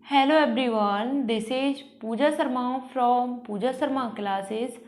Hello everyone, this is Pooja Sharma from Pooja Sharma classes.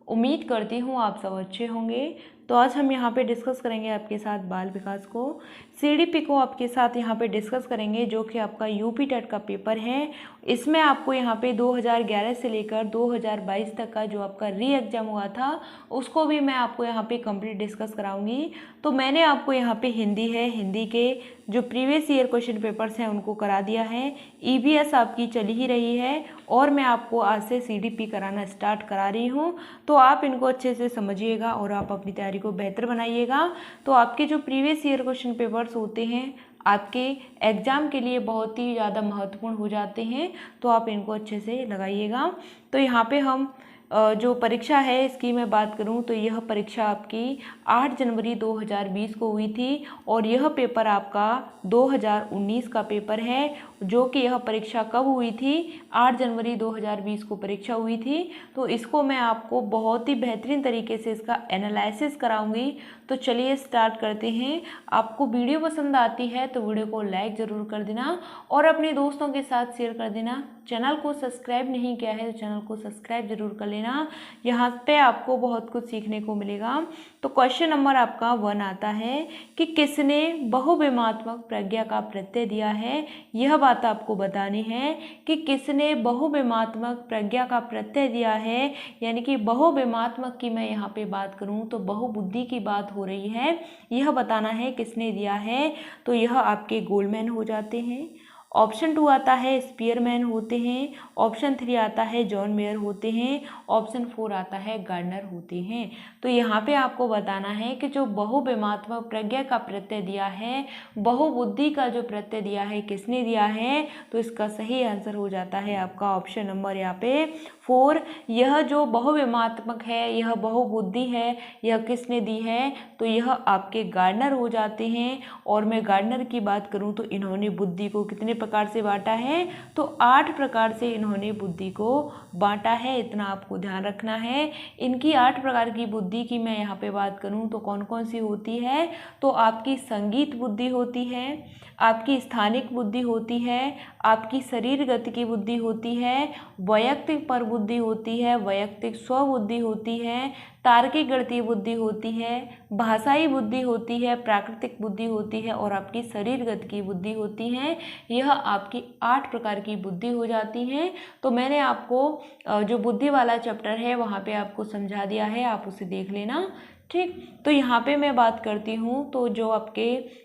उम्मीद करती हूँ आप सब अच्छे होंगे। तो आज हम यहाँ पे डिस्कस करेंगे आपके साथ बाल विकास को, सीडीपी को आपके साथ यहाँ पे डिस्कस करेंगे, जो कि आपका यूपी टेट का पेपर है। इसमें आपको यहाँ पे 2011 से लेकर 2022 तक का जो आपका री एग्ज़ाम हुआ था उसको भी मैं आपको यहाँ पे कंप्लीट डिस्कस कराऊंगी। तो मैंने आपको यहाँ पे हिंदी के जो प्रीवियस ईयर क्वेश्चन पेपर्स हैं उनको करा दिया है। ईवीएस आपकी चली ही रही है और मैं आपको आज से सीडीपी कराना स्टार्ट करा रही हूँ। तो आप इनको अच्छे से समझिएगा और आप अपनी तैयारी को बेहतर बनाइएगा। तो आपके जो प्रीवियस ईयर क्वेश्चन पेपर्स होते हैं आपके एग्ज़ाम के लिए बहुत ही ज़्यादा महत्वपूर्ण हो जाते हैं, तो आप इनको अच्छे से लगाइएगा। तो यहाँ पे हम जो परीक्षा है इसकी मैं बात करूं तो यह परीक्षा आपकी 8 जनवरी 2020 को हुई थी और यह पेपर आपका 2019 का पेपर है। जो कि यह परीक्षा कब हुई थी, 8 जनवरी 2020 को परीक्षा हुई थी। तो इसको मैं आपको बहुत ही बेहतरीन तरीके से इसका एनालिसिस कराऊंगी। तो चलिए स्टार्ट करते हैं। आपको वीडियो पसंद आती है तो वीडियो को लाइक ज़रूर कर देना और अपने दोस्तों के साथ शेयर कर देना। चैनल को सब्सक्राइब नहीं किया है तो चैनल को सब्सक्राइब जरूर कर लेना। यहाँ पे आपको बहुत कुछ सीखने को मिलेगा। तो क्वेश्चन नंबर आपका 1 आता है कि किसने बहुविमात्मक प्रज्ञा का प्रत्यय दिया है। यह बात आपको बतानी है कि किसने बहुविमात्मक प्रज्ञा का प्रत्यय दिया है, यानी कि बहुविमात्मक की मैं यहाँ पे बात करूँ तो बहुबुद्धि की बात हो रही है। यह बताना है किसने दिया है। तो यह आपके गोल्डमैन हो जाते हैं। ऑप्शन 2 आता है स्पीयरमैन होते हैं। ऑप्शन 3 आता है जॉन मेयर होते हैं। ऑप्शन 4 आता है गार्डनर होते हैं। तो यहाँ पे आपको बताना है कि जो बहुविमात्मक प्रज्ञा का प्रत्यय दिया है, बहुबुद्धि का जो प्रत्यय दिया है, किसने दिया है। तो इसका सही आंसर हो जाता है आपका ऑप्शन नंबर यहाँ पे 4। यह जो बहुविमात्मक है, यह बहुबुद्धि है, यह किसने दी है। तो यह आपके गार्डनर हो जाते हैं। और मैं गार्डनर की बात करूं तो इन्होंने बुद्धि को कितने प्रकार से बांटा है, तो 8 प्रकार से इन्होंने बुद्धि को बांटा है। इतना आपको ध्यान रखना है। इनकी 8 प्रकार की बुद्धि की मैं यहाँ पे बात करूं तो कौन कौन सी होती है। तो आपकी संगीत बुद्धि होती है, आपकी स्थानिक बुद्धि होती है, आपकी शरीर गति की बुद्धि होती है, वैयक्तिक पर बुद्धि होती है, वैयक्तिक स्वबुद्धि होती है, तार्किक गणितीय बुद्धि होती है, भाषाई बुद्धि होती है, प्राकृतिक बुद्धि होती है और आपकी शरीरगत की बुद्धि होती है। यह आपकी 8 प्रकार की बुद्धि हो जाती है। तो मैंने आपको जो बुद्धि वाला चैप्टर है वहाँ पे आपको समझा दिया है, आप उसे देख लेना। ठीक, तो यहाँ पे मैं बात करती हूँ तो जो आपके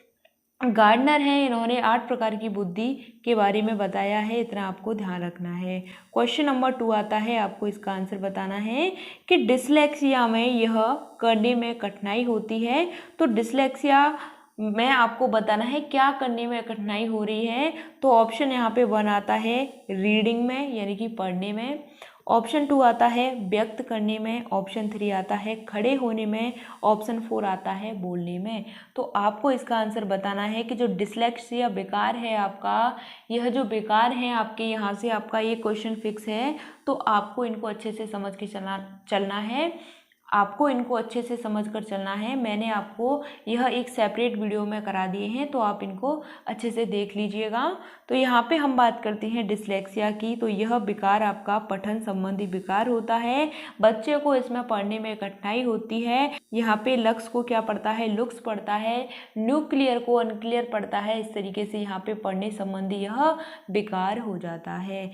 गार्डनर हैं इन्होंने 8 प्रकार की बुद्धि के बारे में बताया है। इतना आपको ध्यान रखना है। क्वेश्चन नंबर 2 आता है, आपको इसका आंसर बताना है कि डिसलेक्सिया में यह करने में कठिनाई होती है। तो डिसलेक्सिया में आपको बताना है क्या करने में कठिनाई हो रही है। तो ऑप्शन यहाँ पे 1 आता है रीडिंग में, यानी कि पढ़ने में। ऑप्शन 2 आता है व्यक्त करने में। ऑप्शन 3 आता है खड़े होने में। ऑप्शन 4 आता है बोलने में। तो आपको इसका आंसर बताना है कि जो डिसलेक्सिया बेकार है आपका, यह जो बेकार है आपके, यहाँ से आपका ये क्वेश्चन फिक्स है। तो आपको इनको अच्छे से समझ के चलना है। आपको इनको अच्छे से समझकर चलना है। मैंने आपको यह एक सेपरेट वीडियो में करा दिए हैं, तो आप इनको अच्छे से देख लीजिएगा। तो यहाँ पे हम बात करते हैं डिसलेक्सिया की। तो यह विकार आपका पठन संबंधी विकार होता है। बच्चे को इसमें पढ़ने में कठिनाई होती है। यहाँ पे लक्ष्य को क्या पढ़ता है, लुक्स पढ़ता है। न्यूक्लियर को अनक्लियर पढ़ता है। इस तरीके से यहाँ पे पढ़ने संबंधी यह विकार हो जाता है।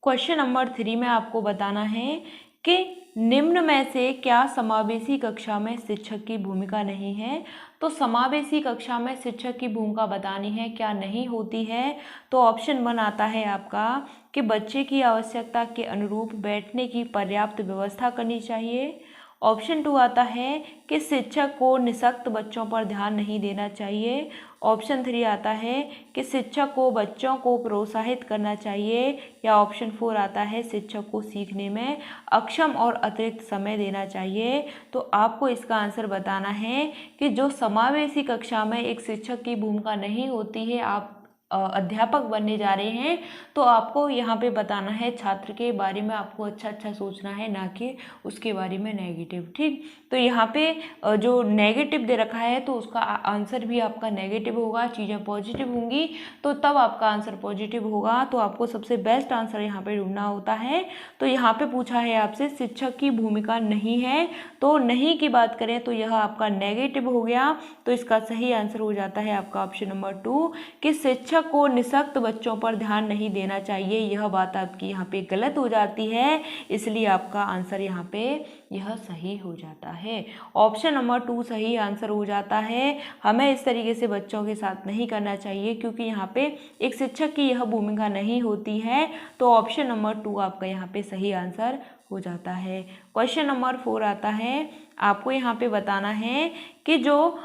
क्वेश्चन नंबर 3 में आपको बताना है कि निम्न में से क्या समावेशी कक्षा में शिक्षक की भूमिका नहीं है। तो समावेशी कक्षा में शिक्षक की भूमिका बतानी है क्या नहीं होती है। तो ऑप्शन 1 आता है आपका कि बच्चे की आवश्यकता के अनुरूप बैठने की पर्याप्त व्यवस्था करनी चाहिए। ऑप्शन 2 आता है कि शिक्षक को निःशक्त बच्चों पर ध्यान नहीं देना चाहिए। ऑप्शन 3 आता है कि शिक्षक को बच्चों को प्रोत्साहित करना चाहिए। या ऑप्शन 4 आता है शिक्षक को सीखने में अक्षम और अतिरिक्त समय देना चाहिए। तो आपको इसका आंसर बताना है कि जो समावेशी कक्षा में एक शिक्षक की भूमिका नहीं होती है, आप अध्यापक बनने जा रहे हैं, तो आपको यहाँ पे बताना है छात्र के बारे में, आपको अच्छा अच्छा सोचना है, ना कि उसके बारे में नेगेटिव। ठीक, तो यहाँ पे जो नेगेटिव दे रखा है तो उसका आंसर भी आपका नेगेटिव होगा। चीज़ें पॉजिटिव होंगी तो तब आपका आंसर पॉजिटिव होगा। तो आपको सबसे बेस्ट आंसर यहाँ पे ढूंढना होता है। तो यहाँ पे पूछा है आपसे शिक्षक की भूमिका नहीं है, तो नहीं की बात करें तो यह आपका नेगेटिव हो गया। तो इसका सही आंसर हो जाता है आपका ऑप्शन नंबर 2 कि शिक्षक को निःशक्त बच्चों पर ध्यान नहीं देना चाहिए। यह बात आपकी यहाँ पे गलत हो जाती है, इसलिए आपका आंसर यहाँ पे यह सही हो जाता है। ऑप्शन नंबर 2 सही आंसर हो जाता है। हमें इस तरीके से बच्चों के साथ नहीं करना चाहिए, क्योंकि यहाँ पे एक शिक्षक की यह भूमिका नहीं होती है। तो ऑप्शन नंबर 2 आपका यहाँ पे सही आंसर हो जाता है। क्वेश्चन नंबर 4 आता है, आपको यहाँ पे बताना है कि जो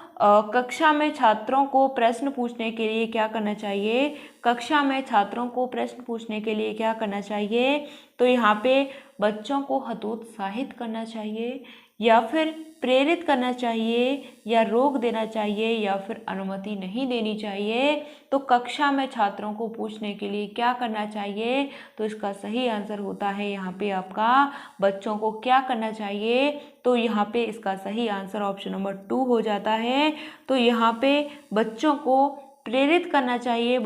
कक्षा में छात्रों को प्रश्न पूछने के लिए क्या करना चाहिए। कक्षा में छात्रों को प्रश्न पूछने के लिए क्या करना चाहिए, तो यहाँ पे बच्चों को हतोत्साहित करना चाहिए, या फिर प्रेरित करना चाहिए, या रोक देना चाहिए, या फिर अनुमति नहीं देनी चाहिए। तो कक्षा में छात्रों को पूछने के लिए क्या करना चाहिए, तो इसका सही आंसर होता है यहाँ पे आपका बच्चों को क्या करना चाहिए। तो यहाँ पे इसका सही आंसर ऑप्शन नंबर 2 हो जाता है। तो यहाँ पे बच्चों को प्रेरित करना चाहिए,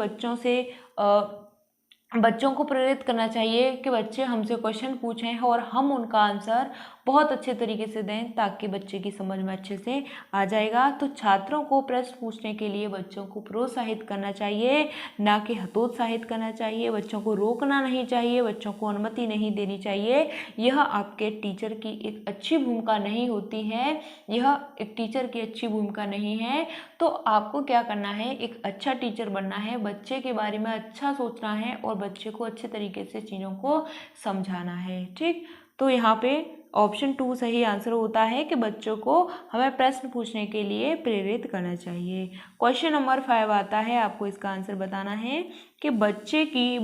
बच्चों को प्रेरित करना चाहिए कि बच्चे हमसे क्वेश्चन पूछें और हम उनका आंसर बहुत अच्छे तरीके से दें, ताकि बच्चे की समझ में अच्छे से आ जाएगा। तो छात्रों को प्रश्न पूछने के लिए बच्चों को प्रोत्साहित करना चाहिए, ना कि हतोत्साहित करना चाहिए। बच्चों को रोकना नहीं चाहिए, बच्चों को अनुमति नहीं देनी चाहिए। यह आपके टीचर की एक अच्छी भूमिका नहीं होती है, यह एक टीचर की अच्छी भूमिका नहीं है। तो आपको क्या करना है, एक अच्छा टीचर बनना है, बच्चे के बारे में अच्छा सोचना है और बच्चे को अच्छे तरीके से चीज़ों को समझाना है। ठीक, तो यहाँ पे ऑप्शन 2 सही आंसर होता है कि बच्चों को हमें प्रश्न पूछने के लिए प्रेरित करना चाहिए। क्वेश्चन नंबर 5 आता है, आपको इसका आंसर बताना है कि बच्चे की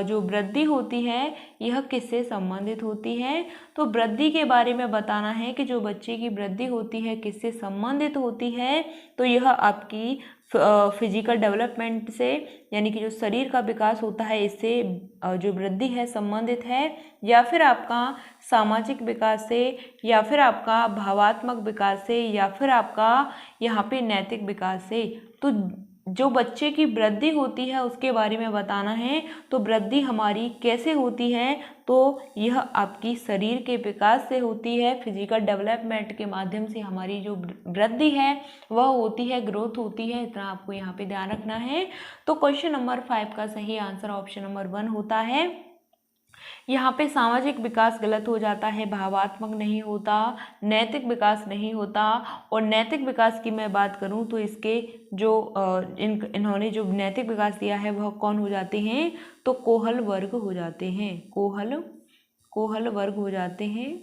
जो वृद्धि होती है यह किससे संबंधित होती है। तो वृद्धि के बारे में बताना है कि जो बच्चे की वृद्धि होती है किससे संबंधित होती है। तो यह आपकी फिजिकल डेवलपमेंट से, यानी कि जो शरीर का विकास होता है इससे जो वृद्धि है संबंधित है, या फिर आपका सामाजिक विकास से, या फिर आपका भावात्मक विकास से, या फिर आपका यहाँ पे नैतिक विकास से। तो जो बच्चे की वृद्धि होती है उसके बारे में बताना है। तो वृद्धि हमारी कैसे होती है, तो यह आपकी शरीर के विकास से होती है, फिजिकल डेवलपमेंट के माध्यम से हमारी जो वृद्धि है वह होती है, ग्रोथ होती है। इतना आपको यहाँ पे ध्यान रखना है। तो क्वेश्चन नंबर 5 का सही आंसर ऑप्शन नंबर 1 होता है। यहाँ पे सामाजिक विकास गलत हो जाता है, भावात्मक नहीं होता, नैतिक विकास नहीं होता। और नैतिक विकास की मैं बात करूँ तो इसके जो इन्होंने जो नैतिक विकास दिया है वह कौन हो जाते हैं, तो कोहल वर्ग हो जाते हैं। कोहल वर्ग हो जाते हैं,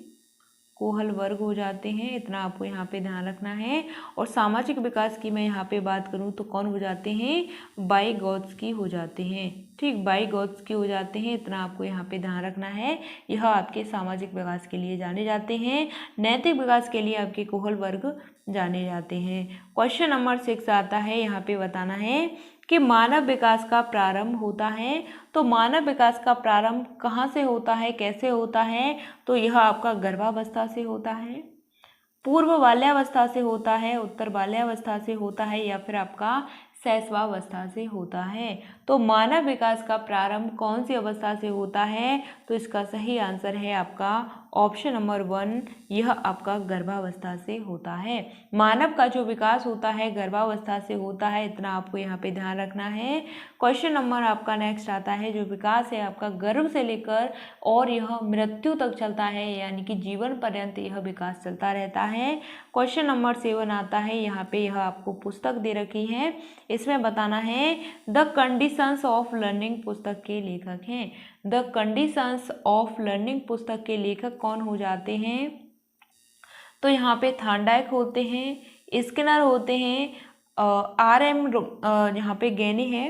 कोहल वर्ग हो जाते हैं। इतना आपको यहाँ पे ध्यान रखना है। और सामाजिक विकास की मैं यहाँ पे बात करूँ तो कौन हो जाते हैं, वाइगोत्स्की हो जाते हैं। ठीक, वाइगोत्स्की हो जाते हैं। इतना आपको यहाँ पे ध्यान रखना है। यह आपके सामाजिक विकास के लिए जाने जाते हैं, नैतिक विकास के लिए आपके कोहल वर्ग जाने जाते हैं। क्वेश्चन नंबर 6 आता है, यहाँ पे बताना है कि मानव विकास का प्रारंभ होता है। तो मानव विकास का प्रारंभ कहाँ से होता है, कैसे होता है, तो यह आपका गर्भावस्था से होता है, पूर्व बाल्यावस्था से होता है, उत्तर बाल्यावस्था से होता है, या फिर आपका शैशवावस्था से होता है। तो मानव विकास का प्रारंभ कौन सी अवस्था से होता है, तो इसका सही आंसर है आपका ऑप्शन नंबर 1, यह आपका गर्भावस्था से होता है। मानव का जो विकास होता है गर्भावस्था से होता है, इतना आपको यहाँ पे ध्यान रखना है। क्वेश्चन नंबर आपका नेक्स्ट आता है, जो विकास है आपका गर्भ से लेकर और यह मृत्यु तक चलता है, यानी कि जीवन पर्यंत यह विकास चलता रहता है। क्वेश्चन नंबर 7 आता है, यहाँ पे यह आपको पुस्तक दे रखी है, इसमें बताना है द कंडीशंस ऑफ लर्निंग पुस्तक के लेखक हैं। द कंडीशंस ऑफ लर्निंग पुस्तक के लेखक कौन हो जाते हैं, तो यहाँ पे थार्नडाइक होते हैं, स्किनर होते हैं, यहाँ पे गैनी है,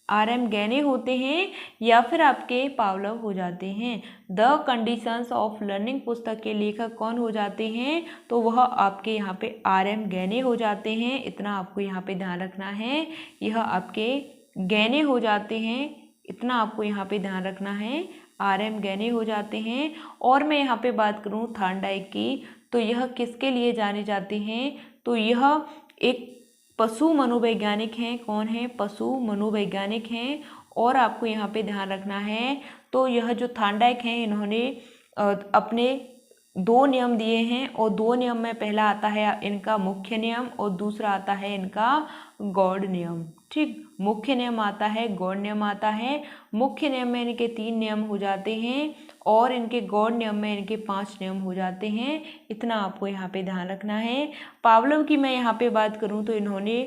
RM गैनी होते हैं, या फिर आपके पावलोव हो जाते हैं। द कंडीशंस ऑफ लर्निंग पुस्तक के लेखक कौन हो जाते हैं, तो वह आपके यहाँ पे RM गैनी हो जाते हैं। इतना आपको यहाँ पे ध्यान रखना है। यह आपके गहने हो जाते हैं, इतना आपको यहाँ पे ध्यान रखना है, RM गहने हो जाते हैं। और मैं यहाँ पे बात करूँ थार्नडाइक की, तो यह किसके लिए जाने जाते हैं, तो यह एक पशु मनोवैज्ञानिक हैं। कौन है, पशु मनोवैज्ञानिक हैं। और आपको यहाँ पे ध्यान रखना है, तो यह जो थार्नडाइक हैं इन्होंने अपने 2 नियम दिए हैं, और 2 नियम में पहला आता है इनका मुख्य नियम और दूसरा आता है इनका गौड़ नियम। ठीक, मुख्य नियम आता है, गौड़ नियम आता है। मुख्य नियम में इनके 3 नियम हो जाते हैं और इनके गौड़ नियम में इनके 5 नियम हो जाते हैं। इतना आपको यहाँ पे ध्यान रखना है। पावलोव की मैं यहाँ पे बात करूँ तो इन्होंने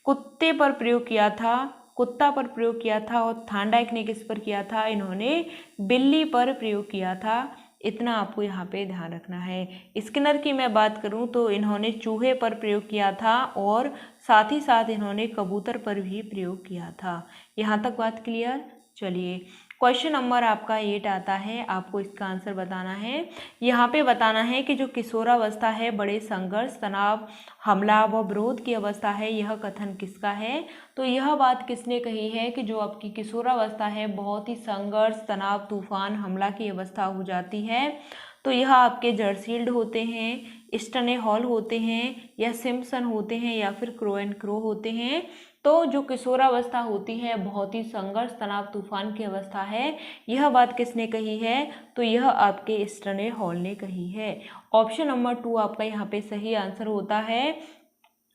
कुत्ते पर प्रयोग किया था, कुत्ता पर प्रयोग किया था। और थार्नडाइक ने किस पर किया था, इन्होंने बिल्ली पर प्रयोग किया था। इतना आपको यहाँ पे ध्यान रखना है। स्किनर की मैं बात करूँ तो इन्होंने चूहे पर प्रयोग किया था और साथ ही साथ इन्होंने कबूतर पर भी प्रयोग किया था। यहाँ तक बात क्लियर। चलिए क्वेश्चन नंबर आपका 8 आता है, आपको इसका आंसर बताना है। यहाँ पे बताना है कि जो किशोरावस्था है बड़े संघर्ष, तनाव, हमला व विरोध की अवस्था है, यह कथन किसका है। तो यह बात किसने कही है कि जो आपकी किशोरावस्था है बहुत ही संघर्ष, तनाव, तूफान, हमला की अवस्था हो जाती है। तो यह आपके जर्सील्ड होते हैं, स्टने हॉल होते हैं, या सिम्पसन होते हैं, या फिर क्रो एंड क्रो होते हैं। तो जो किशोरावस्था होती है बहुत ही संघर्ष, तनाव, तूफान की अवस्था है, यह बात किसने कही है, तो यह आपके स्टने हॉल ने कही है। ऑप्शन नंबर 2 आपका यहाँ पे सही आंसर होता है,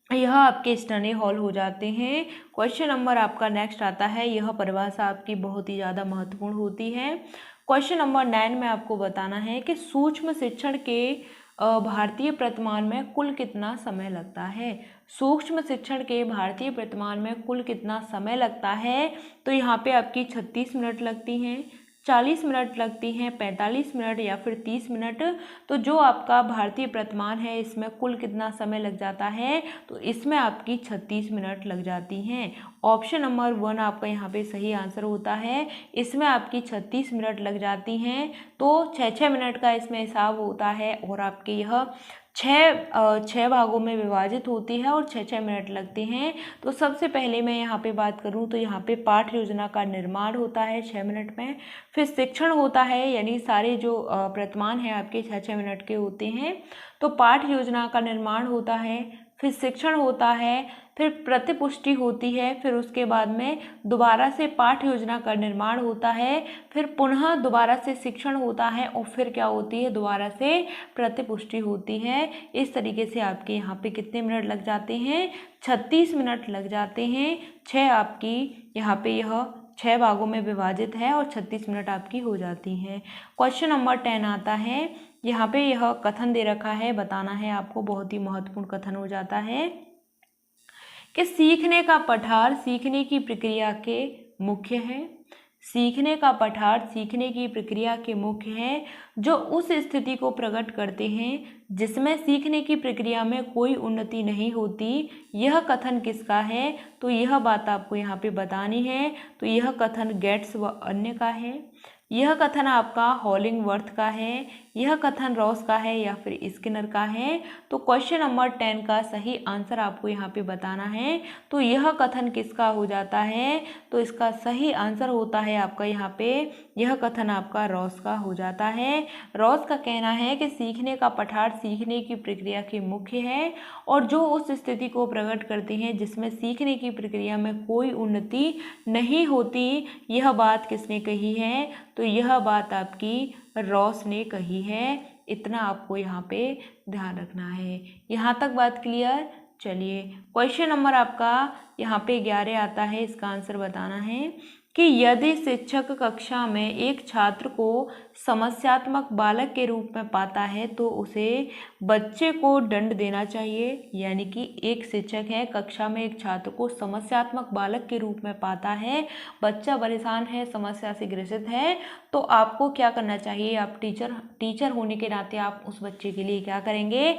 यह आपके स्टने हॉल हो जाते हैं। क्वेश्चन नंबर आपका नेक्स्ट आता है, यह परिभाषा आपकी बहुत ही ज़्यादा महत्वपूर्ण होती है। क्वेश्चन नंबर 9 में आपको बताना है कि सूक्ष्म शिक्षण के भारतीय प्रतिमान में कुल कितना समय लगता है। सूक्ष्म शिक्षण के भारतीय प्रतिमान में कुल कितना समय लगता है, तो यहाँ पे आपकी 36 मिनट लगती हैं, 40 मिनट लगती हैं, 45 मिनट या फिर 30 मिनट। तो जो आपका भारतीय प्रतिमान है इसमें कुल कितना समय लग जाता है, तो इसमें आपकी 36 मिनट लग जाती हैं। ऑप्शन नंबर 1 आपका यहाँ पे सही आंसर होता है, इसमें आपकी 36 मिनट लग जाती हैं। तो 6-6 मिनट का इसमें हिसाब होता है और आपके यह 6 भागों में विभाजित होती है और 6-6 मिनट लगते हैं। तो सबसे पहले मैं यहाँ पे बात करूँ तो यहाँ पे पाठ योजना का निर्माण होता है 6 मिनट में, फिर शिक्षण होता है, यानी सारे जो प्रतिमान हैं आपके 6-6 मिनट के होते हैं। तो पाठ योजना का निर्माण होता है, फिर शिक्षण होता है, फिर प्रतिपुष्टि होती है, फिर उसके बाद में दोबारा से पाठ योजना का निर्माण होता है, फिर पुनः दोबारा से शिक्षण होता है और फिर क्या होती है, दोबारा से प्रतिपुष्टि होती है। इस तरीके से आपके यहाँ पे कितने मिनट लग जाते हैं, 36 मिनट लग जाते हैं। 6 आपकी यहाँ पे यह 6 भागों में विभाजित है और 36 मिनट आपकी हो जाती हैं। क्वेश्चन नंबर 10 आता है, यहाँ पे यह कथन दे रखा है, बताना है आपको, बहुत ही महत्वपूर्ण कथन हो जाता है कि सीखने का पठार सीखने की प्रक्रिया के मुख्य है। सीखने का पठार सीखने की प्रक्रिया के मुख्य है, जो उस स्थिति को प्रकट करते हैं जिसमें सीखने की प्रक्रिया में कोई उन्नति नहीं होती। यह कथन किसका है, तो यह बात आपको यहाँ पे बतानी है। तो यह कथन गेट्स व अन्य का है, यह कथन आपका हॉलिंगवर्थ का है, यह कथन रॉस का है या फिर स्किनर का है। तो क्वेश्चन नंबर 10 का सही आंसर आपको यहाँ पे बताना है। तो यह कथन किसका हो जाता है, तो इसका सही आंसर होता है आपका यहाँ पे, यह कथन आपका रॉस का हो जाता है। रॉस का कहना है कि सीखने का पठार सीखने की प्रक्रिया के मुख्य है और जो उस स्थिति को प्रकट करते हैं जिसमें सीखने की प्रक्रिया में कोई उन्नति नहीं होती। यह बात किसने कही है, तो यह बात आपकी रॉस ने कही है। इतना आपको यहाँ पे ध्यान रखना है। यहाँ तक बात क्लियर। चलिए क्वेश्चन नंबर आपका यहाँ पे 11 आता है, इसका आंसर बताना है कि यदि शिक्षक कक्षा में एक छात्र को समस्यात्मक बालक के रूप में पाता है तो उसे बच्चे को दंड देना चाहिए। यानी कि एक शिक्षक है, कक्षा में एक छात्र को समस्यात्मक बालक के रूप में पाता है, बच्चा परेशान है, समस्या से ग्रसित है, तो आपको क्या करना चाहिए, आप टीचर होने के नाते आप उस बच्चे के लिए क्या करेंगे,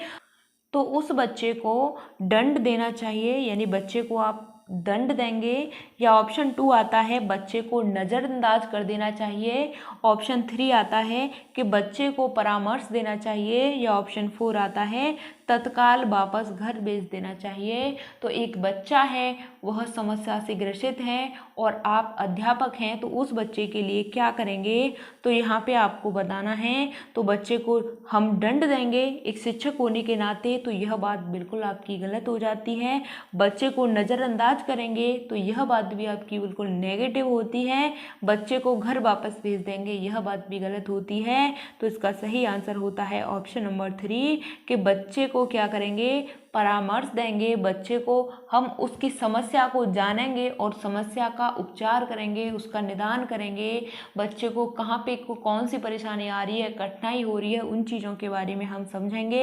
तो उस बच्चे को दंड देना चाहिए, यानी बच्चे को आप दंड देंगे। या ऑप्शन 2 आता है बच्चे को नज़रअंदाज कर देना चाहिए। ऑप्शन 3 आता है कि बच्चे को परामर्श देना चाहिए। या ऑप्शन 4 आता है तत्काल वापस घर भेज देना चाहिए। तो एक बच्चा है वह समस्या से ग्रसित है और आप अध्यापक हैं तो उस बच्चे के लिए क्या करेंगे, तो यहाँ पे आपको बताना है। तो बच्चे को हम दंड देंगे एक शिक्षक होने के नाते, तो यह बात बिल्कुल आपकी गलत हो जाती है। बच्चे को नज़रअंदाज करेंगे तो यह बात भी आपकी बिल्कुल नेगेटिव होती है। बच्चे को घर वापस भेज देंगे यह बात भी गलत होती है। तो इसका सही आंसर होता है ऑप्शन नंबर 3 कि बच्चे को क्या करेंगे, परामर्श देंगे। बच्चे को हम उसकी समस्या को जानेंगे और समस्या का उपचार करेंगे, उसका निदान करेंगे। बच्चे को कहाँ पे कौन सी परेशानी आ रही है, कठिनाई हो रही है, उन चीज़ों के बारे में हम समझेंगे।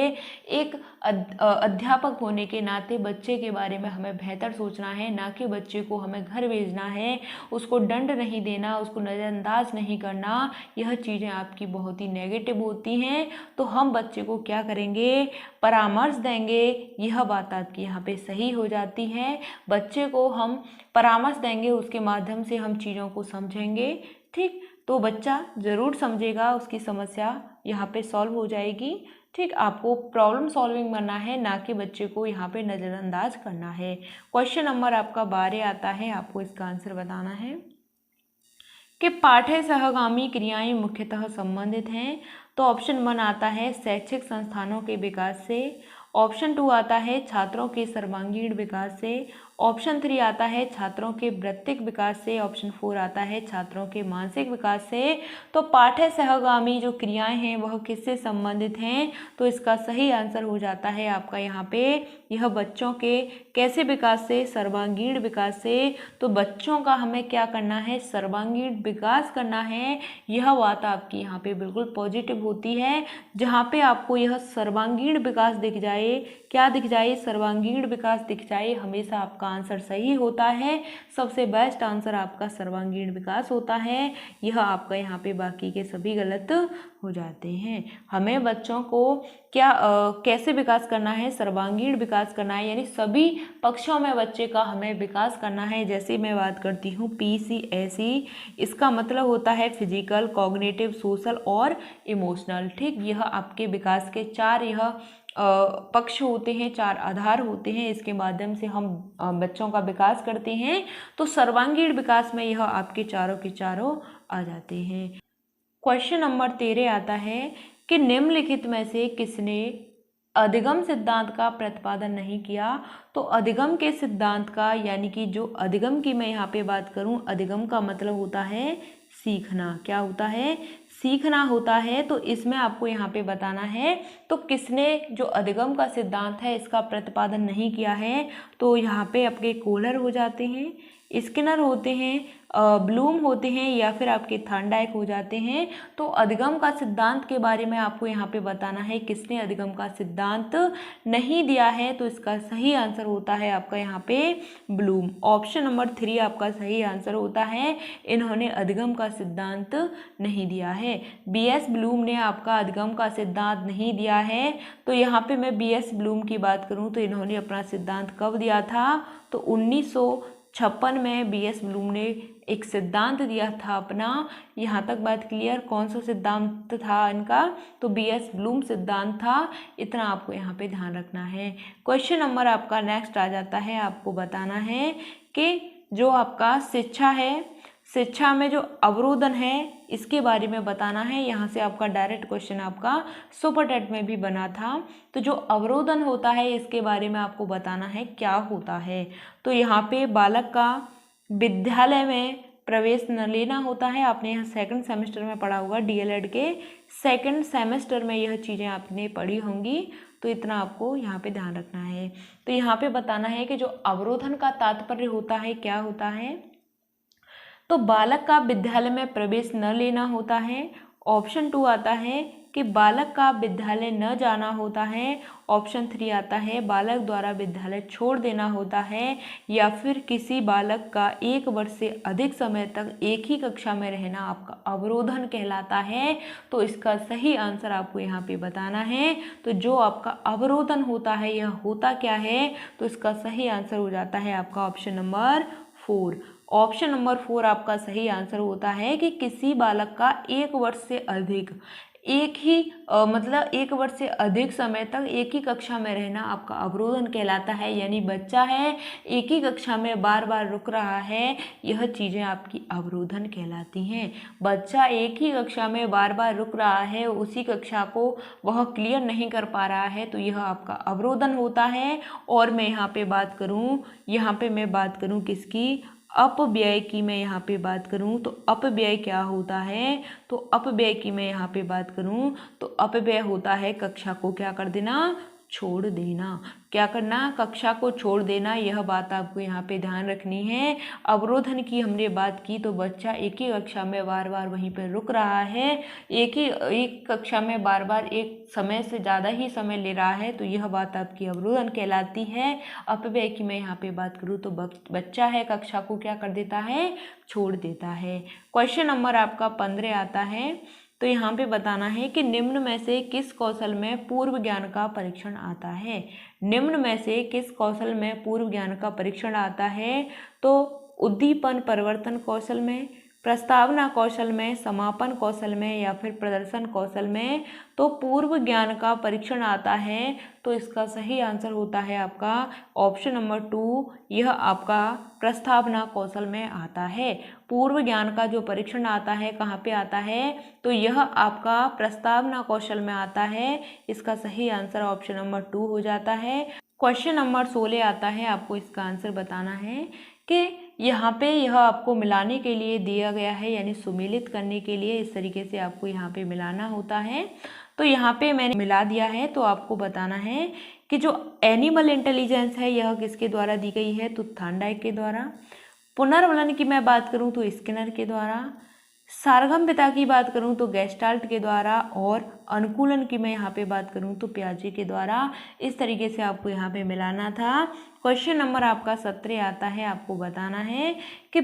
एक अध्यापक होने के नाते बच्चे के बारे में हमें बेहतर सोचना है, ना कि बच्चे को हमें घर भेजना है। उसको दंड नहीं देना, उसको नज़रअंदाज नहीं करना, यह चीज़ें आपकी बहुत ही नेगेटिव होती हैं। तो हम बच्चे को क्या करेंगे, परामर्श देंगे। यह बात आपकी यहाँ पे सही हो जाती है। बच्चे को हम परामर्श देंगे, उसके माध्यम से हम चीज़ों को समझेंगे। ठीक, तो बच्चा ज़रूर समझेगा, उसकी समस्या यहाँ पे सॉल्व हो जाएगी। ठीक, आपको प्रॉब्लम सॉल्विंग करना है, ना कि बच्चे को यहाँ पे नज़रअंदाज करना है। क्वेश्चन नंबर आपका 12 आता है, आपको इसका आंसर बताना है कि पाठ्य सहगामी क्रियाएं मुख्यतः संबंधित हैं। तो ऑप्शन 1 आता है शैक्षिक संस्थानों के विकास से, ऑप्शन 2 आता है छात्रों के सर्वांगीण विकास से, ऑप्शन 3 आता है छात्रों के वृत्तिक विकास से, ऑप्शन 4 आता है छात्रों के मानसिक विकास से। तो पाठ्य सहगामी जो क्रियाएं हैं वह किससे संबंधित हैं, तो इसका सही आंसर हो जाता है आपका यहाँ पे यह बच्चों के कैसे विकास से, सर्वांगीण विकास से। तो बच्चों का हमें क्या करना है, सर्वांगीण विकास करना है। यह बात आपकी यहाँ पे बिल्कुल पॉजिटिव होती है। जहाँ पे आपको यह सर्वांगीण विकास दिख जाए, क्या दिख जाए, सर्वांगीण विकास दिख जाए, हमेशा आपका आंसर सही होता है। सबसे बेस्ट आंसर आपका सर्वांगीण विकास होता है। यह आपका यहाँ पे बाकी के सभी गलत हो जाते हैं। हमें बच्चों को क्या कैसे विकास करना है, सर्वांगीण विकास करना है, यानी सभी पक्षों में बच्चे का हमें विकास करना है। जैसे मैं बात करती हूँ PCSE, इसका मतलब होता है फिजिकल, कॉग्निटिव, सोशल और इमोशनल। ठीक, यह आपके विकास के 4 यह पक्ष होते हैं, 4 आधार होते हैं, इसके माध्यम से हम बच्चों का विकास करते हैं। तो सर्वांगीण विकास में यह आपके चारों के चारों आ जाते हैं। क्वेश्चन नंबर 13 आता है कि निम्नलिखित में से किसने अधिगम सिद्धांत का प्रतिपादन नहीं किया। तो अधिगम के सिद्धांत का, यानी कि जो अधिगम की मैं यहाँ पे बात करूँ, अधिगम का मतलब होता है सीखना। क्या होता है, सीखना होता है। तो इसमें आपको यहाँ पे बताना है तो किसने जो अधिगम का सिद्धांत है इसका प्रतिपादन नहीं किया है। तो यहाँ पे आपके कोहलर हो जाते हैं, स्किनर होते हैं, ब्लूम होते हैं, या फिर आपके थॉर्नडाइक हो जाते हैं। तो अधिगम का सिद्धांत के बारे में आपको यहाँ पे बताना है किसने अधिगम का सिद्धांत नहीं दिया है। तो इसका सही आंसर होता है आपका यहाँ पे ब्लूम। ऑप्शन नंबर 3 आपका सही आंसर होता है, इन्होंने अधिगम का सिद्धांत नहीं दिया है। BS ब्लूम ने आपका अधिगम का सिद्धांत नहीं दिया है। तो यहाँ पे मैं BS ब्लूम की बात करूँ तो इन्होंने अपना सिद्धांत कब दिया था, तो 1956 में BS ब्लूम ने एक सिद्धांत दिया था अपना। यहाँ तक बात क्लियर, कौन सा सिद्धांत था इनका, तो BS ब्लूम सिद्धांत था। इतना आपको यहाँ पे ध्यान रखना है। क्वेश्चन नंबर आपका नेक्स्ट आ जाता है, आपको बताना है कि जो आपका शिक्षा है, शिक्षा में जो अवरोधन है इसके बारे में बताना है। यहाँ से आपका डायरेक्ट क्वेश्चन आपका सुपर टेट में भी बना था। तो जो अवरोधन होता है इसके बारे में आपको बताना है क्या होता है। तो यहाँ पे बालक का विद्यालय में प्रवेश न लेना होता है। आपने यह 2nd सेमेस्टर में पढ़ा होगा, DLED के 2nd सेमेस्टर में यह चीज़ें आपने पढ़ी होंगी। तो इतना आपको यहाँ पे ध्यान रखना है। तो यहाँ पे बताना है कि जो अवरोधन का तात्पर्य होता है क्या होता है। तो बालक का विद्यालय में प्रवेश न लेना होता है। ऑप्शन 2 आता है कि बालक का विद्यालय न जाना होता है। ऑप्शन 3 आता है बालक द्वारा विद्यालय छोड़ देना होता है, या फिर किसी बालक का 1 वर्ष से अधिक समय तक एक ही कक्षा में रहना आपका अवरोधन कहलाता है। तो इसका सही आंसर आपको यहाँ पे बताना है। तो जो आपका अवरोधन होता है यह होता क्या है, तो इसका सही आंसर हो जाता है आपका ऑप्शन नंबर 4। ऑप्शन नंबर 4 आपका सही आंसर होता है कि किसी बालक का 1 वर्ष से अधिक एक ही मतलब 1 वर्ष से अधिक समय तक एक ही कक्षा में रहना आपका अवरोधन कहलाता है। यानी बच्चा है एक ही कक्षा में बार बार रुक रहा है, यह चीज़ें आपकी अवरोधन कहलाती हैं। बच्चा एक ही कक्षा में बार बार रुक रहा है, उसी कक्षा को वह क्लियर नहीं कर पा रहा है, तो यह आपका अवरोधन होता है। और मैं यहाँ पे बात करूँ किसकी, अपव्यय की मैं यहाँ पे बात करूँ तो अपव्यय क्या होता है, तो अपव्यय की मैं यहाँ पे बात करूँ तो अपव्यय होता है कक्षा को क्या कर देना, छोड़ देना। क्या करना, कक्षा को छोड़ देना, यह बात आपको यहाँ पे ध्यान रखनी है। अवरोधन की हमने बात की तो बच्चा एक ही कक्षा में बार बार वहीं पर रुक रहा है, एक कक्षा में बार बार एक समय से ज़्यादा ही समय ले रहा है, तो यह बात आपकी अवरोधन कहलाती है। अपव्यय की मैं यहाँ पे बात करूँ तो बच्चा है कक्षा को क्या कर देता है, छोड़ देता है। क्वेश्चन नंबर आपका 15 आता है। तो यहाँ पे बताना है कि निम्न में से किस कौशल में पूर्व ज्ञान का परीक्षण आता है। निम्न में से किस कौशल में पूर्व ज्ञान का परीक्षण आता है, तो उद्दीपन परिवर्तन कौशल में, प्रस्तावना कौशल में, समापन कौशल में या फिर प्रदर्शन कौशल में। तो पूर्व ज्ञान का परीक्षण आता है, तो इसका सही आंसर होता है आपका ऑप्शन नंबर 2, यह आपका प्रस्तावना कौशल में आता है। पूर्व ज्ञान का जो परीक्षण आता है कहाँ पे आता है, तो यह आपका प्रस्तावना कौशल में आता है। इसका सही आंसर ऑप्शन नंबर 2 हो जाता है। क्वेश्चन नंबर 16 आता है, आपको इसका आंसर बताना है कि यहाँ पे यह आपको मिलाने के लिए दिया गया है, यानी सुमेलित करने के लिए इस तरीके से आपको यहाँ पे मिलाना होता है। तो यहाँ पे मैंने मिला दिया है, तो आपको बताना है कि जो एनिमल इंटेलिजेंस है यह किसके द्वारा दी गई है, तो थॉर्नडाइक के द्वारा। पुनर्वलन की मैं बात करूँ तो स्किनर के द्वारा। सारगम्यता की बात करूं तो गेस्टाल्ट के द्वारा, और अनुकूलन की मैं यहाँ पे बात करूं तो पियाजे के द्वारा। इस तरीके से आपको यहाँ पे मिलाना था। क्वेश्चन नंबर आपका 17 आता है, आपको बताना है कि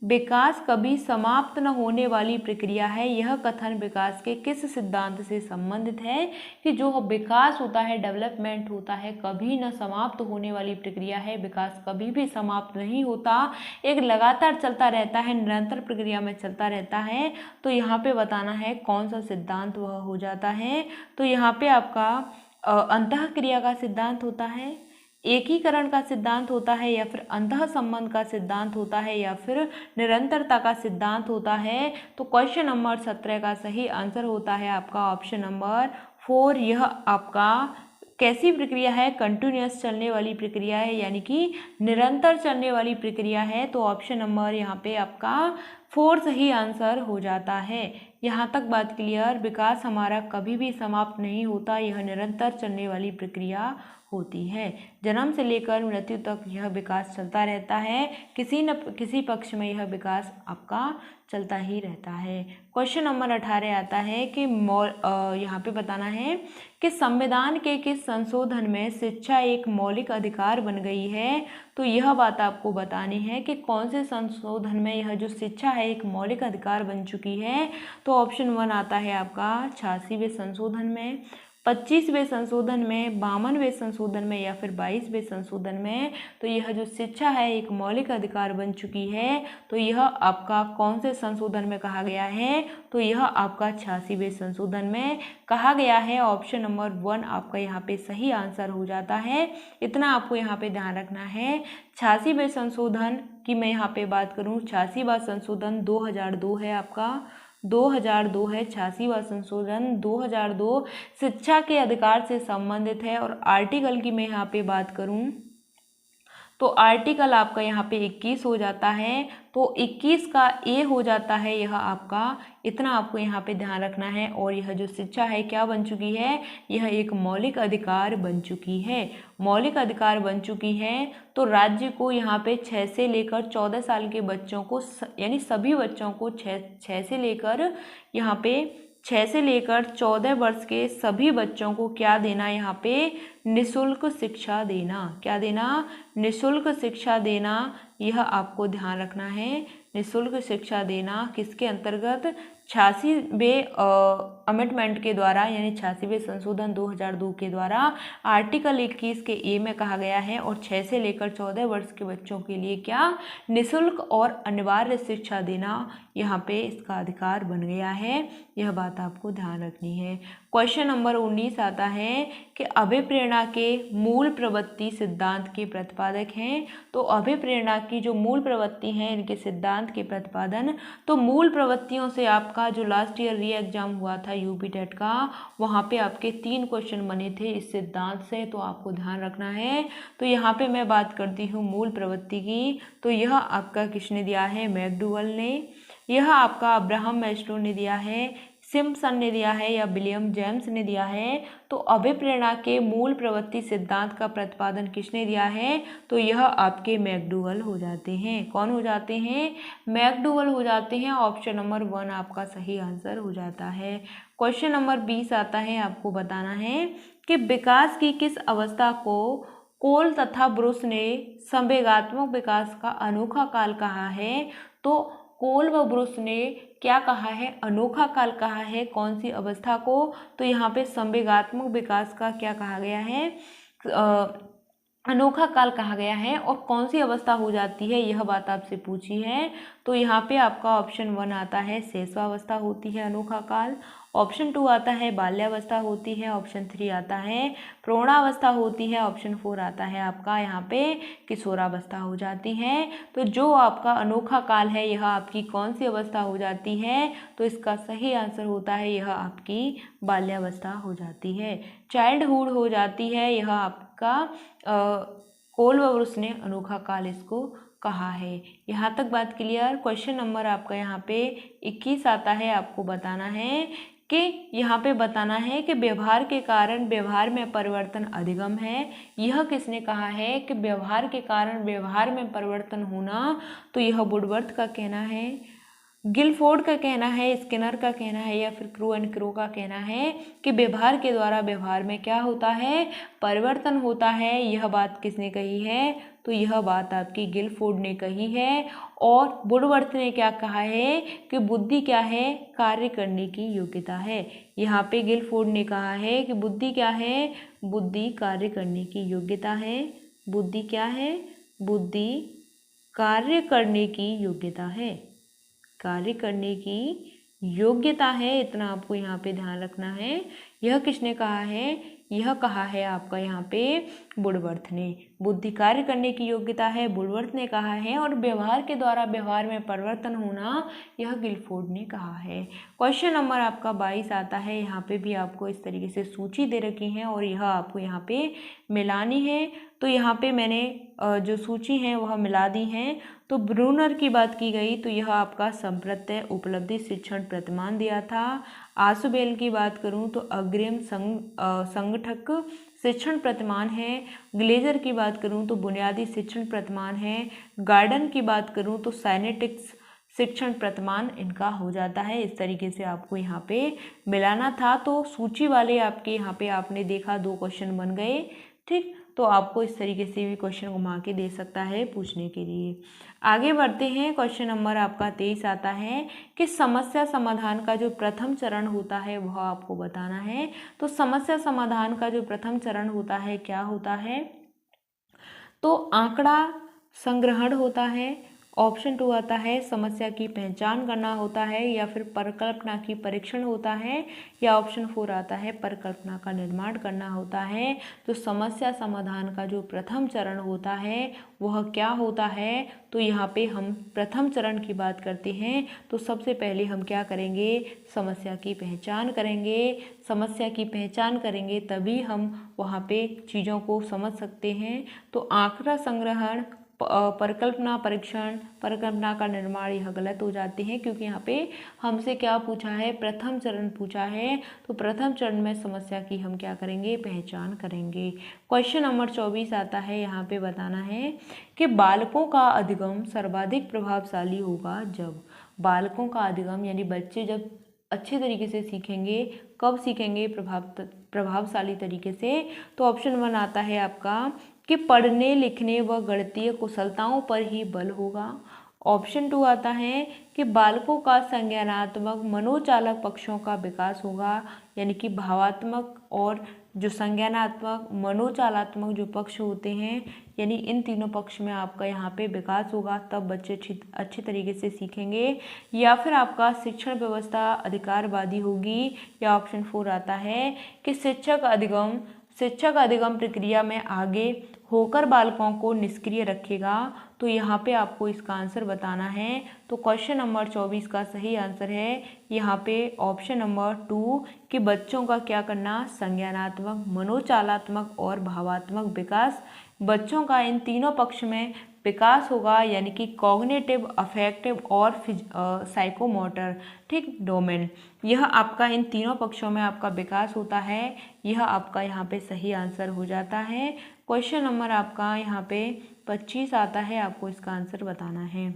विकास कभी समाप्त न होने वाली प्रक्रिया है। यह कथन विकास के किस सिद्धांत से संबंधित है, कि जो विकास होता है, डेवलपमेंट होता है, कभी न समाप्त होने वाली प्रक्रिया है। विकास कभी भी समाप्त नहीं होता, एक लगातार चलता रहता है, निरंतर प्रक्रिया में चलता रहता है। तो यहाँ पे बताना है कौन सा सिद्धांत वह हो जाता है, तो यहाँ पे आपका अंतःक्रिया का सिद्धांत होता है, एकीकरण का सिद्धांत होता है, या फिर अंतः संबंध का सिद्धांत होता है, या फिर निरंतरता का सिद्धांत होता है। तो क्वेश्चन नंबर 17 का सही आंसर होता है आपका ऑप्शन नंबर 4। यह आपका कैसी प्रक्रिया है, कंटिन्यूअस चलने वाली प्रक्रिया है, यानी कि निरंतर चलने वाली प्रक्रिया है। तो ऑप्शन नंबर यहाँ पे आपका 4 सही आंसर हो जाता है। यहाँ तक बात क्लियर, विकास हमारा कभी भी समाप्त नहीं होता, यह निरंतर चलने वाली प्रक्रिया होती है। जन्म से लेकर मृत्यु तक यह विकास चलता रहता है, किसी न किसी पक्ष में यह विकास आपका चलता ही रहता है। क्वेश्चन नंबर 18 आता है कि यहाँ पे बताना है कि संविधान के किस संशोधन में शिक्षा एक मौलिक अधिकार बन गई है। तो यह बात आपको बतानी है कि कौन से संशोधन में यह जो शिक्षा है एक मौलिक अधिकार बन चुकी है। तो ऑप्शन 1 आता है आपका 86वें संशोधन में, 25वें संशोधन में, 52वें संशोधन में या फिर 22वें संशोधन में। तो यह जो शिक्षा है एक मौलिक अधिकार बन चुकी है, तो यह आपका कौन से संशोधन में कहा गया है, तो यह आपका 86वें संशोधन में कहा गया है। ऑप्शन नंबर 1 आपका यहाँ पे सही आंसर हो जाता है। इतना आपको यहाँ पे ध्यान रखना है। 86वें संशोधन की मैं यहाँ पे बात करूँ, 86वां संशोधन 2002 है आपका, 2002 है 86वां संशोधन 2002 शिक्षा के अधिकार से संबंधित है। और आर्टिकल की मैं यहाँ पे बात करूँ तो आर्टिकल आपका यहाँ पे 21 हो जाता है, तो 21 का ए हो जाता है यह आपका। इतना आपको यहाँ पे ध्यान रखना है। और यह जो शिक्षा है क्या बन चुकी है, यह एक मौलिक अधिकार बन चुकी है, मौलिक अधिकार बन चुकी है। तो राज्य को यहाँ पे 6 से लेकर 14 साल के बच्चों को, यानी सभी बच्चों को 6 से लेकर यहाँ पे 6 से लेकर 14 वर्ष के सभी बच्चों को क्या देना, यहाँ पे निःशुल्क शिक्षा देना। क्या देना? निःशुल्क शिक्षा देना। यह आपको ध्यान रखना है। निःशुल्क शिक्षा देना किसके अंतर्गत? 86वें अमेंडमेंट के द्वारा, यानी 86वें संशोधन 2002 के द्वारा आर्टिकल 21 के ए में कहा गया है। और 6 से लेकर 14 वर्ष के बच्चों के लिए क्या? निःशुल्क और अनिवार्य शिक्षा देना यहाँ पे इसका अधिकार बन गया है। यह बात आपको ध्यान रखनी है। क्वेश्चन नंबर 19 आता है कि अभिप्रेरणा के मूल प्रवृत्ति सिद्धांत के प्रतिपादक हैं। तो अभिप्रेरणा की जो मूल प्रवृत्ति हैं, इनके सिद्धांत के प्रतिपादन, तो मूल प्रवृत्तियों से आपका जो लास्ट ईयर री एग्जाम हुआ था यूपी टेट का, वहाँ पे आपके 3 क्वेश्चन बने थे इस सिद्धांत से, तो आपको ध्यान रखना है। तो यहाँ पे मैं बात करती हूँ मूल प्रवृत्ति की। तो यह आपका किसने दिया है? मैकडूगल ने। यह आपका अब्राहम मैस्लो ने दिया है, सिम्पसन ने दिया है या विलियम जेम्स ने दिया है। तो अभिप्रेरणा के मूल प्रवृत्ति सिद्धांत का प्रतिपादन किसने दिया है? तो यह आपके मैकडूगल हो जाते हैं। कौन हो जाते हैं? मैकडूगल हो जाते हैं। ऑप्शन नंबर 1 आपका सही आंसर हो जाता है। क्वेश्चन नंबर 20 आता है, आपको बताना है कि विकास की किस अवस्था को कोल तथा ब्रुश ने संवेगात्मक विकास का अनोखा काल कहा है। तो कोल व ब्रुश ने क्या कहा है? अनोखा काल कहा है। कौन सी अवस्था को? तो यहाँ पे संवेगात्मक विकास का क्या कहा गया है? अनोखा काल कहा गया है। और कौन सी अवस्था हो जाती है, यह बात आपसे पूछी है। तो यहाँ पे आपका ऑप्शन 1 आता है, शैशवावस्था होती है अनोखा काल। ऑप्शन 2 आता है, बाल्यावस्था होती है। ऑप्शन 3 आता है, प्रौढ़ावस्था होती है। ऑप्शन 4 आता है आपका यहाँ पे किशोरावस्था हो जाती है। तो जो आपका अनोखा काल है, यह आपकी कौन सी अवस्था हो जाती है? तो इसका सही आंसर होता है, यह आपकी बाल्यावस्था हो जाती है, चाइल्डहुड हो जाती है। यह आपका कोल व ब्रुश ने अनोखा काल इसको कहा है। यहाँ तक बात क्लियर। क्वेश्चन नंबर आपका यहाँ पे 21 आता है, आपको बताना है कि यहाँ पे बताना है कि व्यवहार के कारण व्यवहार में परिवर्तन अधिगम है। यह किसने कहा है कि व्यवहार के कारण व्यवहार में परिवर्तन होना? तो यह वुडवर्थ का कहना है, गिलफोर्ड का कहना है, स्किनर का कहना है या फिर क्रू एंड क्रो का कहना है कि व्यवहार के द्वारा व्यवहार में क्या होता है? परिवर्तन होता है। यह बात किसने कही है? तो यह बात आपकी गिलफोर्ड ने कही है। और वुडवर्थ ने क्या कहा है कि बुद्धि क्या है? कार्य करने की योग्यता है। यहाँ पे गिलफोर्ड ने कहा है कि बुद्धि क्या है? बुद्धि कार्य करने की योग्यता है। बुद्धि क्या है? बुद्धि कार्य करने की योग्यता है, कार्य करने की योग्यता है। इतना आपको यहाँ पे ध्यान रखना है। यह किसने कहा है? यह कहा है आपका यहाँ पे वुडवर्थ ने। बुद्धि कार्य करने की योग्यता है, वुडवर्थ ने कहा है। और व्यवहार के द्वारा व्यवहार में परिवर्तन होना, यह गिलफोर्ड ने कहा है। क्वेश्चन नंबर आपका 22 आता है। यहाँ पे भी आपको इस तरीके से सूची दे रखी है और यह आपको यहाँ पे मिलानी है। तो यहाँ पे मैंने जो सूची है वह मिला दी है। तो ब्रूनर की बात की गई तो यह आपका संप्रत्यय उपलब्धि शिक्षण प्रतिमान दिया था। आसुबेल की बात करूं तो अग्रिम संगठक शिक्षण प्रतिमान है। ग्लेजर की बात करूं तो बुनियादी शिक्षण प्रतिमान है। गार्डन की बात करूं तो साइनेटिक्स शिक्षण प्रतिमान इनका हो जाता है। इस तरीके से आपको यहाँ पे मिलाना था। तो सूची वाले आपके यहाँ पे आपने देखा 2 क्वेश्चन बन गए, ठीक। तो आपको इस तरीके से भी क्वेश्चन घुमा के दे सकता है पूछने के लिए। आगे बढ़ते हैं। क्वेश्चन नंबर आपका 23 आता है कि समस्या समाधान का जो प्रथम चरण होता है वह आपको बताना है। तो समस्या समाधान का जो प्रथम चरण होता है क्या होता है? तो आंकड़ा संग्रहण होता है। ऑप्शन 2 आता है, समस्या की पहचान करना होता है या फिर परिकल्पना की परीक्षण होता है। या ऑप्शन 4 आता है, परिकल्पना का निर्माण करना होता है। तो समस्या समाधान का जो प्रथम चरण होता है वह क्या होता है? तो यहाँ पे हम प्रथम चरण की बात करते हैं। तो सबसे पहले हम क्या करेंगे? समस्या की पहचान करेंगे। समस्या की पहचान करेंगे तभी हम वहाँ पे चीज़ों को समझ सकते हैं। तो आंकड़ा संग्रहण, परिकल्पना परीक्षण, परिकल्पना का निर्माण, यह गलत हो जाते हैं क्योंकि यहाँ पे हमसे क्या पूछा है? प्रथम चरण पूछा है। तो प्रथम चरण में समस्या की हम क्या करेंगे? पहचान करेंगे। क्वेश्चन नंबर 24 आता है। यहाँ पे बताना है कि बालकों का अधिगम सर्वाधिक प्रभावशाली होगा जब, बालकों का अधिगम यानी बच्चे जब अच्छे तरीके से सीखेंगे। कब सीखेंगे? प्रभावशाली तरीके से। तो ऑप्शन 1 आता है आपका कि पढ़ने लिखने व गणितीय कुशलताओं पर ही बल होगा। ऑप्शन 2 आता है कि बालकों का संज्ञानात्मक मनोचालक पक्षों का विकास होगा, यानी कि भावात्मक और जो संज्ञानात्मक मनोचालात्मक जो पक्ष होते हैं, यानी इन तीनों पक्ष में आपका यहाँ पे विकास होगा, तब बच्चे अच्छी तरीके से सीखेंगे। या फिर आपका शिक्षण व्यवस्था अधिकारवादी होगी, या ऑप्शन 4 आता है कि शिक्षक अधिगम प्रक्रिया में आगे होकर बालकों को निष्क्रिय रखेगा। तो यहाँ पे आपको इसका आंसर बताना है। तो क्वेश्चन नंबर 24 का सही आंसर है यहाँ पे ऑप्शन नंबर 2 कि बच्चों का क्या करना? संज्ञानात्मक, मनोचालात्मक और भावात्मक विकास, बच्चों का इन तीनों पक्ष में विकास होगा, यानी कि कॉग्निटिव, अफेक्टिव और साइकोमोटर, ठीक, डोमेन। यह आपका इन तीनों पक्षों में आपका विकास होता है। यह आपका यहाँ पे सही आंसर हो जाता है। क्वेश्चन नंबर आपका यहाँ पे 25 आता है, आपको इसका आंसर बताना है।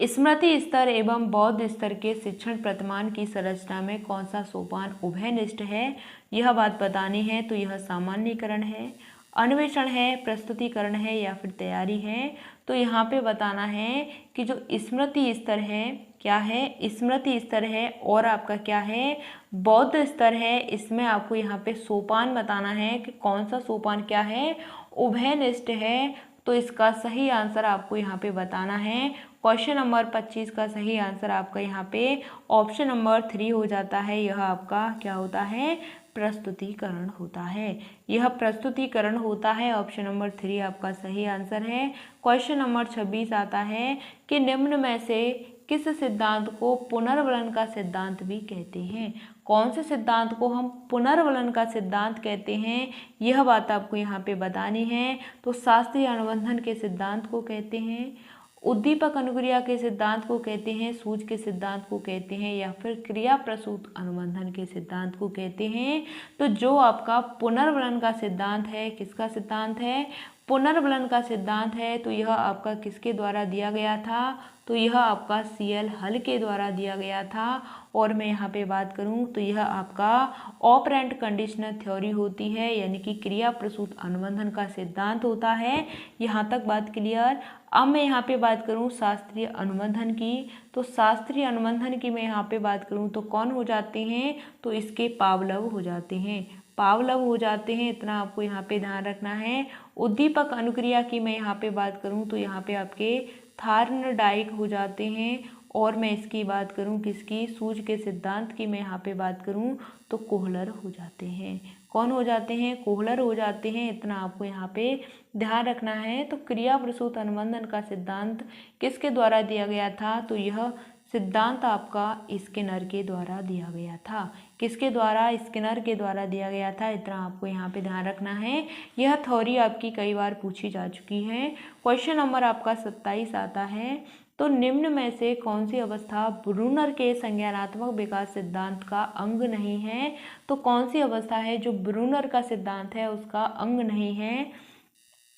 स्मृति स्तर एवं बौद्ध स्तर के शिक्षण प्रतिमान की संरचना में कौन सा सोपान उभयनिष्ठ है? यह बात बतानी है। तो यह सामान्यीकरण है, अन्वेषण है, प्रस्तुतिकरण है, या फिर तैयारी है। तो यहाँ पे बताना है कि जो स्मृति स्तर है क्या है? स्मृति स्तर है, और आपका क्या है? बौद्ध स्तर है। इसमें आपको यहाँ पे सोपान बताना है कि कौन सा सोपान क्या है? उभयनिष्ठ है। तो इसका सही आंसर आपको यहाँ पे बताना है। क्वेश्चन नंबर 25 का सही आंसर आपका यहाँ पे ऑप्शन नंबर 3 हो जाता है। यह आपका क्या होता है? प्रस्तुतिकरण होता है। यह प्रस्तुतिकरण होता है। ऑप्शन नंबर 3 आपका सही आंसर है। क्वेश्चन नंबर 26 आता है कि निम्न में से किस सिद्धांत को पुनर्वलन का सिद्धांत भी कहते हैं? कौन से सिद्धांत को हम पुनर्वलन का सिद्धांत कहते हैं? यह बात आपको यहाँ पे बतानी है। तो शास्त्रीय अनुबंधन के सिद्धांत को कहते हैं, उद्दीपक अनुक्रिया के सिद्धांत को कहते हैं, सूझ के सिद्धांत को कहते हैं, या फिर क्रिया प्रसूत अनुबंधन के सिद्धांत को कहते हैं। तो जो आपका पुनर्वलन का सिद्धांत है, किसका सिद्धांत है? पुनर्वलन का सिद्धांत है। तो यह आपका किसके द्वारा दिया गया था? तो यह आपका CL हल के द्वारा दिया गया था। और मैं यहाँ पे बात करूँ तो यह आपका ऑपरेंट कंडीशनर थ्योरी होती है, यानी कि क्रिया प्रसूत अनुबंधन का सिद्धांत होता है। यहाँ तक बात क्लियर। अब मैं यहाँ पे बात करूँ शास्त्रीय अनुबंधन की। तो शास्त्रीय अनुबंधन की मैं यहाँ पे बात करूँ तो कौन हो जाते हैं? तो इसके पावलव हो जाते हैं, पावलव हो जाते हैं। इतना आपको यहाँ पे ध्यान रखना है। उद्दीपक अनुक्रिया की मैं यहाँ पे बात करूँ तो यहाँ पे आपके थार्नडाइक हो जाते हैं। और मैं इसकी बात करूँ किसकी? सूझ के सिद्धांत की मैं यहाँ पे बात करूँ तो कोहलर हो जाते हैं। कौन हो जाते हैं? कोहलर हो जाते हैं। इतना आपको यहाँ पे ध्यान रखना है। तो क्रिया प्रसूत अनुबंधन का सिद्धांत किसके द्वारा दिया गया था? तो यह सिद्धांत आपका स्किनर के द्वारा दिया गया था। किसके द्वारा? स्किनर के द्वारा दिया गया था। इतना आपको यहाँ पे ध्यान रखना है। यह थ्योरी आपकी कई बार पूछी जा चुकी है। क्वेश्चन नंबर आपका 27 आता है। तो निम्न में से कौन सी अवस्था ब्रूनर के संज्ञानात्मक विकास सिद्धांत का अंग नहीं है? तो कौन सी अवस्था है जो ब्रूनर का सिद्धांत है उसका अंग नहीं है?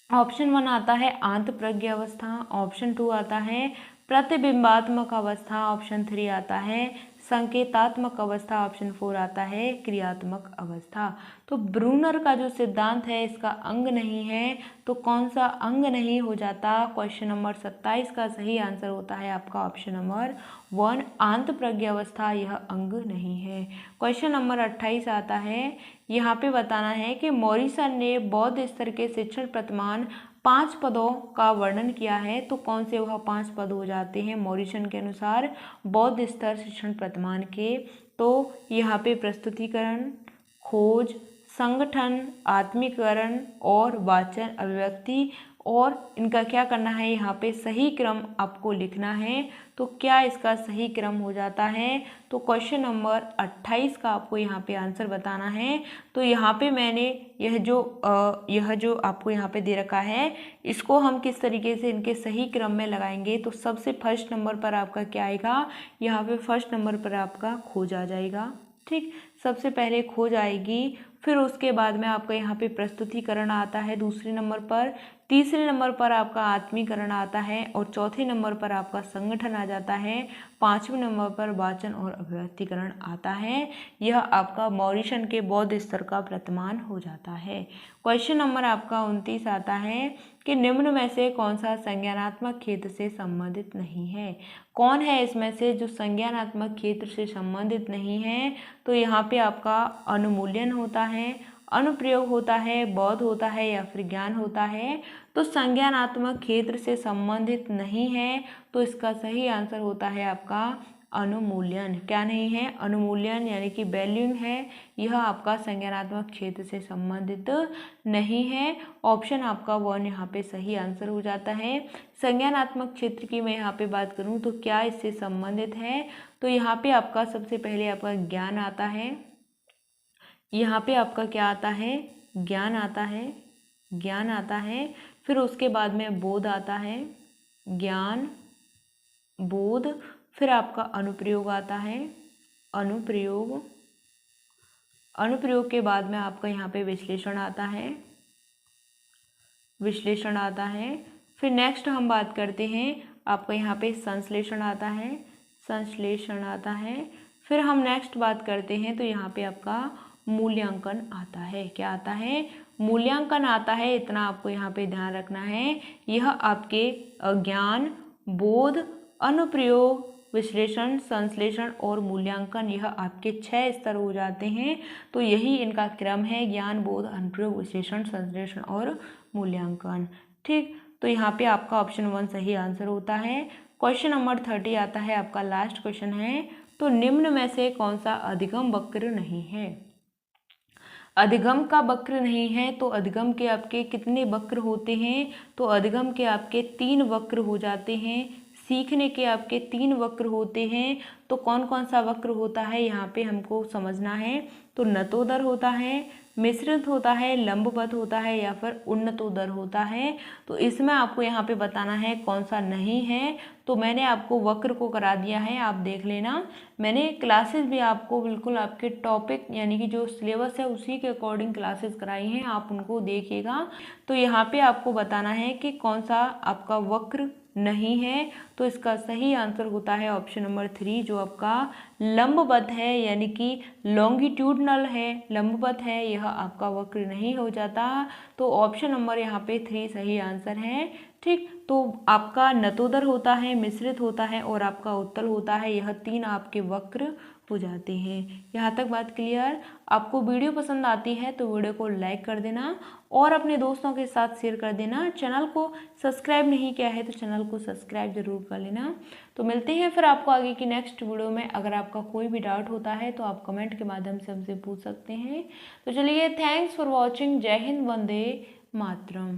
ऑप्शन 1 आता है आंतप्रज्ञ अवस्था, ऑप्शन 2 आता है प्रतिबिंबात्मक अवस्था, ऑप्शन 3 आता है संकेतात्मक अवस्था, ऑप्शन 4 आता है क्रियात्मक अवस्था। तो ब्रूनर का जो सिद्धांत है इसका अंग नहीं है। तो कौन सा अंग नहीं हो जाता? क्वेश्चन नंबर 27 का सही आंसर होता है आपका ऑप्शन नंबर 1 आंतप्रज्ञ अवस्था, यह अंग नहीं है। क्वेश्चन नंबर 28 आता है। यहाँ पे बताना है कि मॉरिसन ने बौद्ध स्तर के शिक्षण प्रतिमान 5 पदों का वर्णन किया है। तो कौन से वह 5 पद हो जाते हैं मॉरिसन के अनुसार बौद्ध स्तर शिक्षण प्रतिमान के? तो यहाँ पे प्रस्तुतिकरण, खोज, संगठन, आत्मीकरण और वाचन अभिव्यक्ति, और इनका क्या करना है? यहाँ पे सही क्रम आपको लिखना है। तो क्या इसका सही क्रम हो जाता है? तो क्वेश्चन नंबर 28 का आपको यहाँ पे आंसर बताना है। तो यहाँ पे मैंने यह जो आपको यहाँ पे दे रखा है इसको हम किस तरीके से इनके सही क्रम में लगाएंगे? तो सबसे फर्स्ट नंबर पर आपका क्या आएगा? यहाँ पे फर्स्ट नंबर पर आपका खोज आ जाएगा। ठीक, सबसे पहले खोज आएगी, फिर उसके बाद में आपका यहाँ पे प्रस्तुतिकरण आता है दूसरे नंबर पर, तीसरे नंबर पर आपका आत्मीकरण आता है और चौथे नंबर पर आपका संगठन आ जाता है। पाँचवें नंबर पर वाचन और अभिव्यक्तिकरण आता है। यह आपका मॉरिशन के बौद्ध स्तर का प्रतिमान हो जाता है। क्वेश्चन नंबर आपका 29 आता है कि निम्न में से कौन सा संज्ञानात्मक क्षेत्र से संबंधित नहीं है। कौन है इसमें से जो संज्ञानात्मक क्षेत्र से संबंधित नहीं है? तो यहाँ पे आपका अनुमूल्यन होता है, अनुप्रयोग होता है, बौद्ध होता है या फिर ज्ञान होता है। तो संज्ञानात्मक क्षेत्र से संबंधित नहीं है, तो इसका सही आंसर होता है आपका अनुमूल्यन। क्या नहीं है? अनुमूल्यन यानी कि वैल्यूइंग है, यह आपका संज्ञानात्मक क्षेत्र से संबंधित नहीं है। ऑप्शन आपका 1 यहाँ पे सही आंसर हो जाता है। संज्ञानात्मक क्षेत्र की मैं यहाँ पे बात करूँ तो क्या इससे संबंधित है? तो यहाँ पे आपका सबसे पहले आपका ज्ञान आता है। यहाँ पे आपका क्या आता है? ज्ञान आता है, ज्ञान आता है। फिर उसके बाद में बोध आता है, ज्ञान, बोध। फिर आपका अनुप्रयोग आता है, अनुप्रयोग। अनुप्रयोग के बाद में आपका यहाँ पे विश्लेषण आता है, विश्लेषण आता है। फिर नेक्स्ट हम बात करते हैं, आपका यहाँ पे संश्लेषण आता है, संश्लेषण आता है। फिर हम नेक्स्ट बात करते हैं तो यहाँ पे आपका मूल्यांकन आता है। क्या आता है? मूल्यांकन आता है। इतना आपको यहाँ पे ध्यान रखना है। यह आपके ज्ञान, बोध, अनुप्रयोग, विश्लेषण, संश्लेषण और मूल्यांकन, यह आपके 6 स्तर हो जाते हैं। तो यही इनका क्रम है, ज्ञान, बोध, अनुप्रयोग, विश्लेषण, संश्लेषण और मूल्यांकन। ठीक, तो यहाँ पे आपका ऑप्शन 1 सही आंसर होता है। क्वेश्चन नंबर 30 आता है, आपका लास्ट क्वेश्चन है। तो निम्न में से कौन सा अधिगम वक्र नहीं है? अधिगम का वक्र नहीं है, तो अधिगम के आपके कितने वक्र होते हैं? तो अधिगम के आपके 3 वक्र हो जाते हैं। सीखने के आपके 3 वक्र होते हैं। तो कौन कौन सा वक्र होता है यहाँ पे हमको समझना है। तो नतोदर होता है, मिश्रित होता है, लंबवत होता है या फिर उन्नतोदर होता है। तो इसमें आपको यहाँ पे बताना है कौन सा नहीं है। तो मैंने आपको वक्र को करा दिया है, आप देख लेना। मैंने क्लासेस भी आपको बिल्कुल आपके टॉपिक यानी कि जो सिलेबस है उसी के अकॉर्डिंग क्लासेस कराई हैं, आप उनको देखिएगा। तो यहाँ पे आपको बताना है कि कौन सा आपका वक्र नहीं है। तो इसका सही आंसर होता है ऑप्शन नंबर 3, जो आपका लंबवत है यानी कि लॉन्गिट्यूडनल है, लंबवत है, यह आपका वक्र नहीं हो जाता। तो ऑप्शन नंबर यहाँ पे 3 सही आंसर है। ठीक, तो आपका नतोदर होता है, मिश्रित होता है और आपका उत्तल होता है, यह 3 आपके वक्र हो जाते हैं। यहाँ तक बात क्लियर? आपको वीडियो पसंद आती है तो वीडियो को लाइक कर देना और अपने दोस्तों के साथ शेयर कर देना। चैनल को सब्सक्राइब नहीं किया है तो चैनल को सब्सक्राइब जरूर कर लेना। तो मिलते हैं फिर आपको आगे की नेक्स्ट वीडियो में। अगर आपका कोई भी डाउट होता है तो आप कमेंट के माध्यम से हमसे पूछ सकते हैं। तो चलिए, थैंक्स फॉर वॉचिंग। जय हिंद, वंदे मातरम।